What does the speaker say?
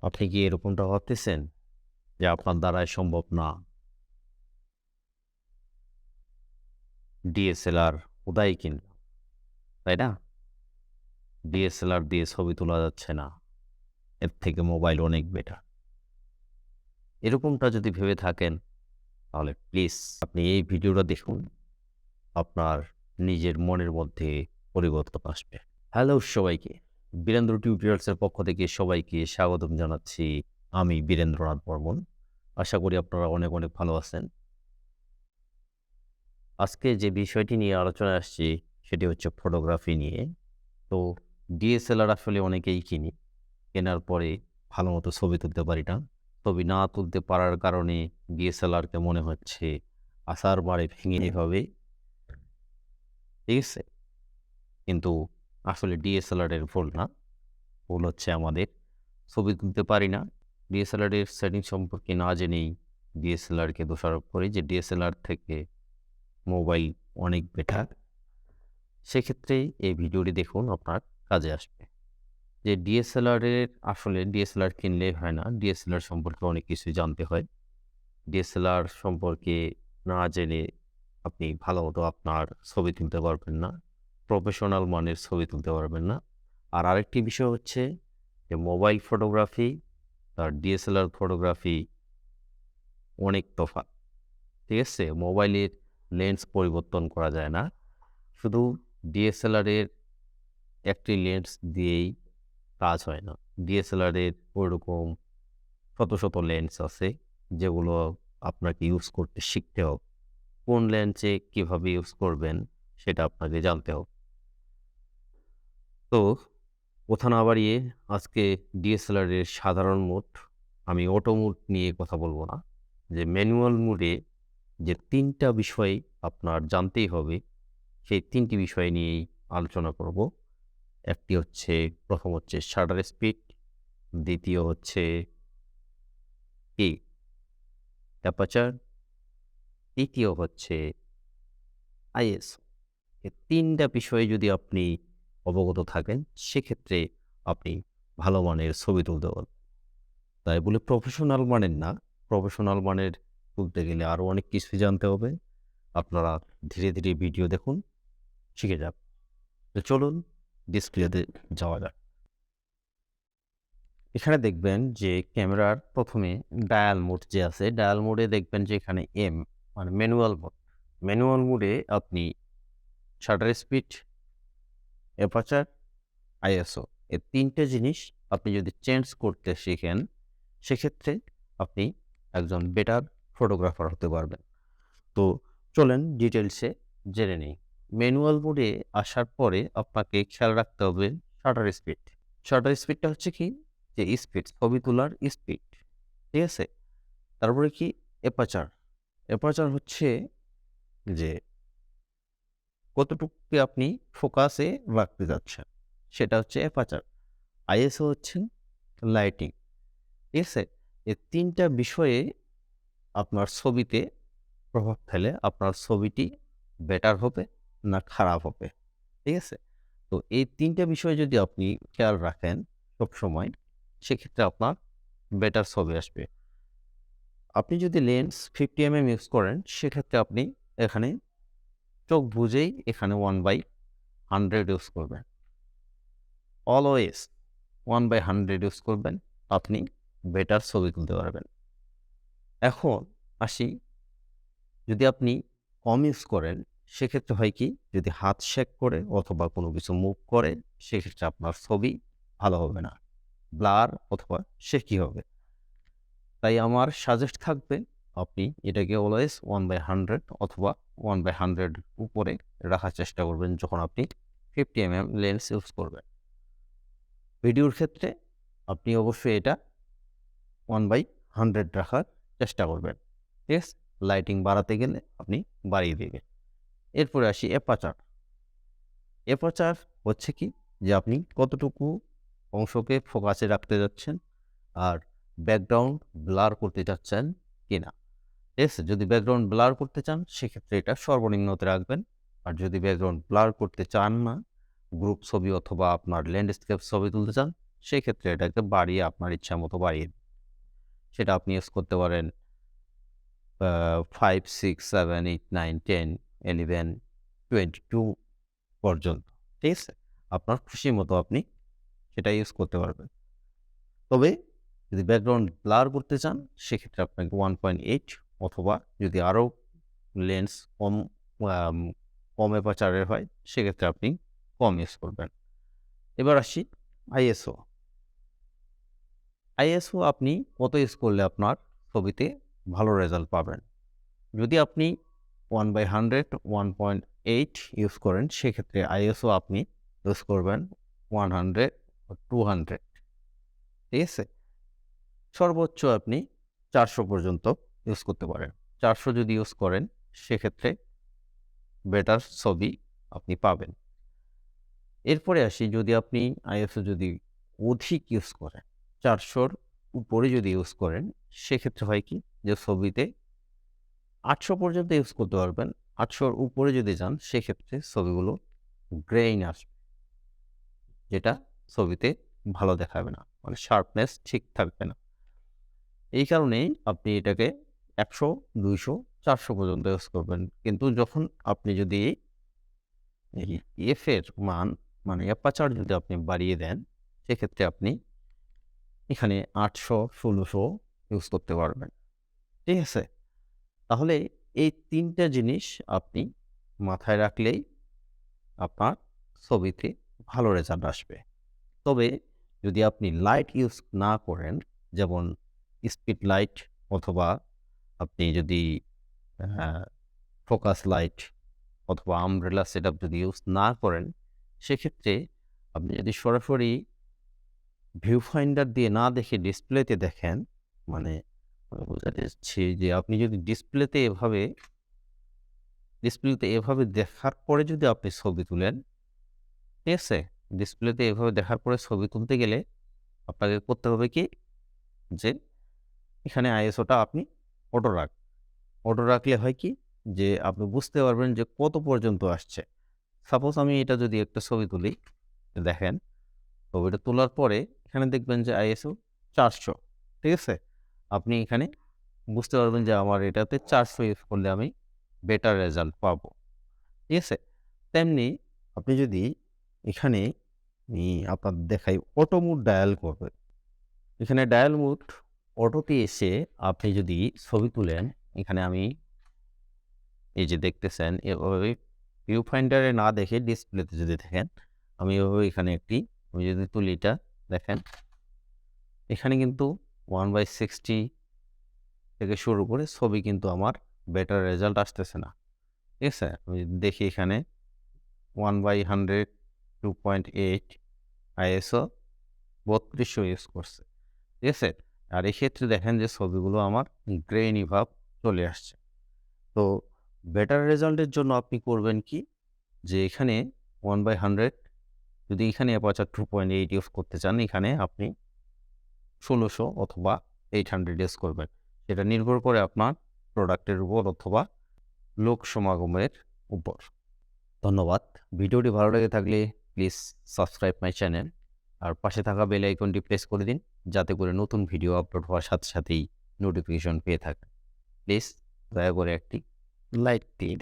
আপনি কি এরকমটা ভাবতেছেন যে আপনার দ্বারাই সম্ভব না? ডিএসএলআর কোথায় কিনলাম, তাই না? ডিএসএলআর দিয়ে ছবি তোলা যাচ্ছে না, এর থেকে মোবাইল অনেক বেটার। এরকমটা যদি ভেবে থাকেন তাহলে প্লিজ আপনি এই ভিডিওটা দেখুন, আপনার নিজের মনের মধ্যে পরিবর্তন আসবে। হ্যালো সবাইকে, বীরেন্দ্র টিউটোরিয়ালসের পক্ষ থেকে সবাইকে স্বাগতম জানাচ্ছি। আমি বীরেন্দ্রনাথ বর্মন। আশা করি আপনারা অনেক অনেক ভালো আছেন। আজকে যে বিষয়টি নিয়ে আলোচনায় আসছি সেটি হচ্ছে ফটোগ্রাফি নিয়ে। তো ডিএসএলআর আসলে অনেকেই কিনি, কেনার পরে ভালো মতো ছবি তুলতে পারি না। ছবি না তুলতে পারার কারণে ডিএসএলআরকে মনে হচ্ছে আসার বারে ভেঙে হবে, ঠিক আছে? কিন্তু আসলে ডিএসএলআরের ভুল না, ভুল হচ্ছে আমাদের। ছবি তুলতে পারি না, ডিএসএলআরের সেটিং সম্পর্কে না জেনেই ডিএসএলআরকে দোষারোপ করি যে ডিএসএলআর থেকে মোবাইল অনেক বেটার। সেক্ষেত্রে এই ভিডিওটি দেখুন, আপনার কাজে আসবে। যে আসলে ডিএসএলআর কিনলেই হয় না, ডিএসএলআর সম্পর্কে অনেক কিছুই জানতে হয়। ডিএসএলআর সম্পর্কে না জেনে আপনি ভালো মতো আপনার ছবি তুলতে পারবেন না, প্রফেশনাল মানের ছবি তুলতে পারবেন না। আর আরেকটি বিষয় হচ্ছে যে মোবাইল ফটোগ্রাফি আর ডিএসএলআর ফটোগ্রাফি অনেক তফাৎ, ঠিক আছে? মোবাইলের লেন্স পরিবর্তন করা যায় না, শুধু ডিএসএলআরের একটি লেন্স দিয়েই কাজ হয় না। ডিএসএলআরের ওইরকম শত শত লেন্স আছে যেগুলো আপনাকে ইউজ করতে শিখতে হবে। কোন লেন্সে কীভাবে ইউজ করবেন সেটা আপনাকে জানতে হবে। তো কথা না বাড়িয়ে আজকে ডিএসএলআরের সাধারণ মোড, আমি অটো মোড নিয়ে কথা বলবো না, যে ম্যানুয়াল মোডে যে তিনটা বিষয় আপনার জানতেই হবে সেই তিনটি বিষয় নিয়েই আলোচনা করব। একটি হচ্ছে, প্রথম হচ্ছে শাটার স্পিড, দ্বিতীয় হচ্ছে কি অ্যাপারচার, তৃতীয় হচ্ছে আইএসও। এই তিনটা বিষয়ে যদি আপনি অবগত থাকেন সেক্ষেত্রে আপনি ভালো মানের ছবি তুলতে পারবেন। তাই বলে প্রফেশনাল মানের না, প্রফেশনাল মানের তুলতে গেলে আরও অনেক কিছুই জানতে হবে। আপনারা ধীরে ধীরে ভিডিও দেখুন, শিখে যান। তো চলুন ডিসপ্লেতে যাওয়া যাক। এখানে দেখবেন যে ক্যামেরার প্রথমে ডায়াল মোড যে আছে, ডায়াল মোডে দেখবেন যে এখানে এম মানে ম্যানুয়াল মোড। ম্যানুয়াল মোডে আপনি শাটার স্পিড, অ্যাপারচার, আইএসও এই তিনটে জিনিস আপনি যদি চেঞ্জ করতে শিখেন সেক্ষেত্রে আপনি একজন বেটার ফটোগ্রাফার হতে পারবেন। তো চলেন ডিটেলসে জেনে নিই। ম্যানুয়াল মোডে আসার পরে আপনাকে খেয়াল রাখতে হবে শাটার স্পিড। শাটার স্পিডটা হচ্ছে কি, যে স্পিড, ছবি তোলার স্পিড, ঠিক আছে? তারপরে কি অ্যাপারচার। অ্যাপারচার হচ্ছে যে কতটুকু আপনি ফোকাসে রাখতে যাচ্ছেন, সেটা হচ্ছে অ্যাপারচার। আইএসও হচ্ছে লাইটিং, ঠিক আছে? এই তিনটা বিষয়ে আপনার ছবিতে প্রভাব ফেলে আপনার ছবিটি বেটার হবে না খারাপ হবে, ঠিক আছে? তো এই তিনটা বিষয় যদি আপনি খেয়াল রাখেন সবসময়, সেক্ষেত্রে আপনার বেটার ছবি আসবে। আপনি যদি লেন্স 50mm ইউজ করেন সেক্ষেত্রে আপনি এখানে চোখ বুঝেই এখানে 1/100 ইউজ করবেন। অলওয়েজ 1/100 ইউজ করবেন, আপনি বেটার ছবি তুলতে পারবেন। এখন আসি, যদি আপনি কম ইউজ করেন সেক্ষেত্রে হয় কি, যদি হাত শেক করে অথবা কোনো কিছু মুভ করে সেক্ষেত্রে আপনার ছবি ভালো হবে না, ব্লার অথবা শেকি হবে। তাই আমার সাজেস্ট থাকবে আপনি এটাকে অলওয়েজ 1/100 অথবা 1/100 উপরে রাখার চেষ্টা করবেন যখন আপনি 50mm লেন্স ইউজ করবেন। ভিডিওর ক্ষেত্রে আপনি অবশ্যই এটা 1/100 রাখার চেষ্টা করবেন, ঠিক আছে? লাইটিং বাড়াতে গেলে আপনি বাড়িয়ে দেবেন। এরপরে আসি অ্যাপারচার। অ্যাপারচার হচ্ছে কি, যে আপনি কতটুকু অংশকে ফোকাসে রাখতে যাচ্ছেন আর ব্যাকগ্রাউন্ড ব্লার করতে চাচ্ছেন কিনা, ঠিক আছে? যদি ব্যাকগ্রাউন্ড ব্লার করতে চান সেক্ষেত্রে এটা সর্বনিম্নতে রাখবেন। আর যদি ব্যাকগ্রাউন্ড ব্লার করতে চান না, গ্রুপ ছবি অথবা আপনার ল্যান্ডস্কেপ ছবি তুলতে চান সেক্ষেত্রে এটাকে বাড়িয়ে আপনার ইচ্ছা মতো বাড়িয়ে দিন। সেটা আপনি ইউজ করতে পারেন 5, 6, 7, 8, 9, 10, 11, 22 পর্যন্ত। ঠিক আছে? আপনার খুশি মতো আপনি সেটা ইউজ করতে পারবেন। তবে যদি ব্যাকগ্রাউন্ড ব্লার করতে চান সেক্ষেত্রে আপনাকে 1.8 অথবা যদি আরও লেন্স আম কম অ্যাপারচারের হয় সেক্ষেত্রে আপনি কম ইউজ করবেন। এবার আসি আইএসও। আইএসও আপনি কত ইউজ করলে আপনার ছবিতে ভালো রেজাল্ট পাবেন। যদি আপনি 1/100, 1.8 ইউজ করেন সেক্ষেত্রে আইএসও আপনি ইউজ করবেন 100 বা 200। ঠিক আছে? সর্বোচ্চ আপনি 400 পর্যন্ত ইউজ করতে পারেন। 400 যদি ইউজ করেন সেক্ষেত্রে বেটার ছবি আপনি পাবেন। এরপরে আসি, যদি আপনি আইএসও যদি অধিক ইউজ করেন, 400-র উপরে যদি ইউজ করেন সেক্ষেত্রে হয় কি যে ছবিতে 800 পর্যন্ত ইউজ করতে পারবেন। 800-র উপরে যদি যান সেক্ষেত্রে ছবিগুলো গ্রেইন আসবে, যেটা ছবিতে ভালো দেখাবে না, মানে শার্পনেস ঠিক থাকবে না। এই কারণেই আপনি এটাকে 100, 200, 400 পর্যন্ত ইউজ করবেন। কিন্তু যখন আপনি যদি এই এফ এর মান মানে অ্যাপারচার যদি আপনি বাড়িয়ে দেন সেক্ষেত্রে আপনি এখানে 800, 1600 ইউজ করতে পারবেন। ঠিক আছে? তাহলে এই 3টা জিনিস আপনি মাথায় রাখলেই আপনার ছবিতে ভালো রেজাল্ট আসবে। তবে যদি আপনি লাইট ইউজ না করেন, যেমন স্পিড লাইট অথবা আপনি যদি ফোকাস লাইট অথবা আমব্রেলা সেটআপ যদি ইউজ না করেন সেক্ষেত্রে আপনি যদি সরাসরি ভিউ ফাইন্ডার দিয়ে না দেখে ডিসপ্লেতে দেখেন, মানে বোঝাতে চাচ্ছি যে আপনি যদি ডিসপ্লেতে এভাবে দেখার পরে যদি আপনি ছবি তুলেন, ঠিক আছে? ডিসপ্লেতে এভাবে দেখার পরে ছবি তুলতে গেলে আপনাকে করতে হবে কি যে এখানে আইএসওটা আপনি অটো রাখলে হয় কি যে আপনি বুঝতে পারবেন যে কত পর্যন্ত আসছে। সাপোজ আমি এটা যদি একটা ছবি তুলি, দেখেন ছবিটা তোলার পরে এখানে দেখবেন যে আইএসও 400। ঠিক আছে? আপনি এখানে বুঝতে পারবেন যে আমার এটাতে 400 ইউজ করলে আমি বেটার রেজাল্ট পাবো। ঠিক আছে? তেমনি আপনি যদি এখানে আপনার দেখাই অটো মোড ডায়াল করবেন। এখানে ডায়াল মোড অটোতে এসে আপনি যদি ছবি তুলেন, এখানে আমি এই যে দেখতেছেন এভাবে ভিউ ফাইন্ডারে না দেখে ডিসপ্লেতে যদি দেখেন, আমি এভাবে এখানে আমি যদি তুলি এটা দেখেন, এখানে কিন্তু 1/60 থেকে শুরু করে ছবি কিন্তু আমার বেটার রেজাল্ট আসতেছে না। ঠিক আছে? আমি দেখি এখানে 1/100, 2.8 আইএসও 3200 ইউজ করছে। ঠিক আছে? আর এক্ষেত্রে দেখেন যে ছবিগুলো আমার গ্রেইনি ভাব চলে আসছে। তো বেটার রেজাল্টের জন্য আপনি করবেন কি যে এখানে 1/100 যদি এখানে অ্যাপারচার 2.8 ইউজ করতে চান, এখানে আপনি 1600 অথবা 800 ইউজ করবেন। সেটা নির্ভর করে আপনার প্রোডাক্টের উপর অথবা লোক সমাগমের উপর। ধন্যবাদ। ভিডিওটি ভালো লেগে থাকলে প্লিজ সাবস্ক্রাইব মাই চ্যানেল আর পাশে থাকা বেল আইকনটি প্রেস করে দিন, যাতে করে নতুন ভিডিও আপলোড হওয়ার সাথে সাথেই নোটিফিকেশন পেয়ে থাকেন। প্লিজ দয়া করে একটি লাইক দিন।